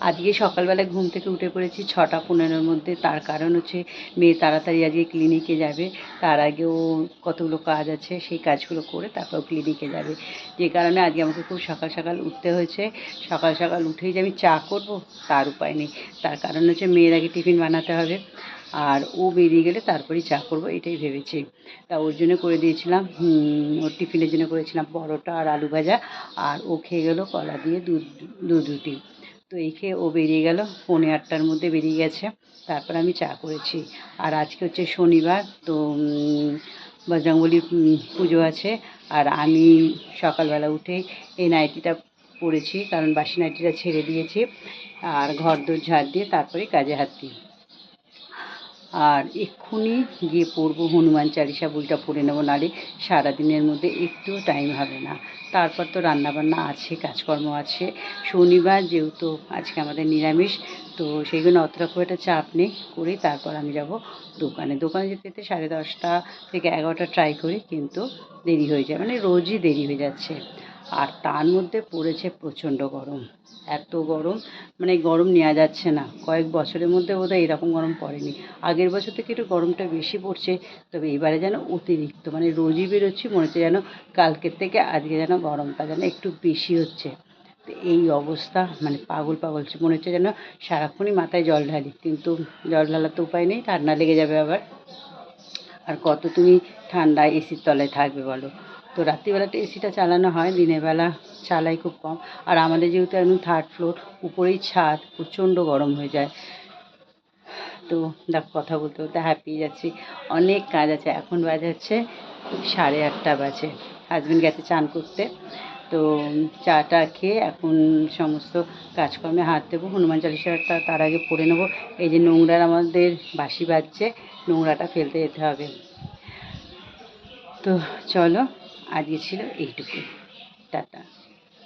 আজকে সকালবেলা ঘুম থেকে উঠে পড়েছি 6:15-র মধ্যে। তার কারণ হচ্ছে মেয়ে তাড়াতাড়ি আজকে ক্লিনিকে যাবে। তার আগেও কতগুলো কাজ আছে, সেই কাজগুলো করে তারপর ক্লিনিকে যাবে। যে কারণে আজকে আমাকে খুব সকাল সকাল উঠতে হয়েছে। সকাল সকাল উঠেই যে আমি চা করব তার উপায় নেই। তার কারণ হচ্ছে মেয়ের আগে টিফিন বানাতে হবে, আর ও বেরিয়ে গেলে তারপরেই চা করব, এটাই ভেবেছি। তা ওর জন্য করে দিয়েছিলাম, ওর টিফিনের জন্য করেছিলাম পরোটা আর আলু ভাজা, আর ও খেয়ে গেল কলা দিয়ে দুধ রুটি। তো এই খেয়ে ও বেরিয়ে গেল, 7:45-র মধ্যে বেরিয়ে গেছে। তারপর আমি চা করেছি। আর আজকে হচ্ছে শনিবার, তো বজরংবলী পুজো আছে। আর আমি সকালবেলা উঠেই এই নাইটিটা পরেছি, কারণ বাসি নাইটিটা ছেড়ে দিয়েছি। আর ঘর দোর ঝাড় দিয়ে তারপরে কাজে হাত দিই। আর এক্ষুনি গিয়ে পড়বো হনুমান চালিসা, বইটা পড়ে নেবো, নাহলে সারাদিনের মধ্যে একটুও টাইম হবে না। তারপর তো রান্নাবান্না আছে, কাজকর্ম আছে। শনিবার যেহেতু আজকে আমাদের নিরামিষ, তো সেই জন্য অতটা খুব একটা চাপ নেই। করেই তারপর আমি যাব দোকানে যেতে যেতে 10:30 থেকে 11টা ট্রাই করি, কিন্তু দেরি হয়ে যায়, মানে রোজই দেরি হয়ে যাচ্ছে। আর তার মধ্যে পড়েছে প্রচণ্ড গরম, এত গরম, মানে গরম নেওয়া যাচ্ছে না। কয়েক বছরের মধ্যে বোধহয় এরকম গরম পড়েনি। আগের বছর থেকে একটু গরমটা বেশি পড়ছে, তবে এবারে যেন অতিরিক্ত, মানে রোজই বেরোচ্ছি মনে হচ্ছে যেন কালকের থেকে আজকে যেন গরমটা যেন একটু বেশি হচ্ছে। তো এই অবস্থা, মানে পাগল পাগল মনে হচ্ছে যেন সারাক্ষণই মাথায় জল ঢালি, কিন্তু জল ঢালার তো উপায় নেই, ঠান্ডা লেগে যাবে আবার। আর কত তুমি ঠান্ডা এসির তলায় থাকবে বলো। তো রাত্রিবেলাটা এসিটা চালানো হয়, দিনের বেলা চালাই খুব কম। আর আমাদের যেহেতু একদম 3rd ফ্লোর, উপরেই ছাদ, প্রচণ্ড গরম হয়ে যায়। তো দেখ, কথা বলতে বলতে হাঁপিয়ে যাচ্ছি। অনেক কাজ আছে। এখন বাজে হচ্ছে 8:30 বাজে। হাজব্যান্ড গেছে চান করতে। তো চাটা খেয়ে এখন সমস্ত কাজকর্মে হাত দেবো। হনুমান চালিসাটা তার আগে পড়ে নেবো। এই যে নোংরার আমাদের বাঁশি বাজছে, নোংরাটা ফেলতে যেতে হবে। তো চলো, আজকে ছিল এইটুকু। টাটা।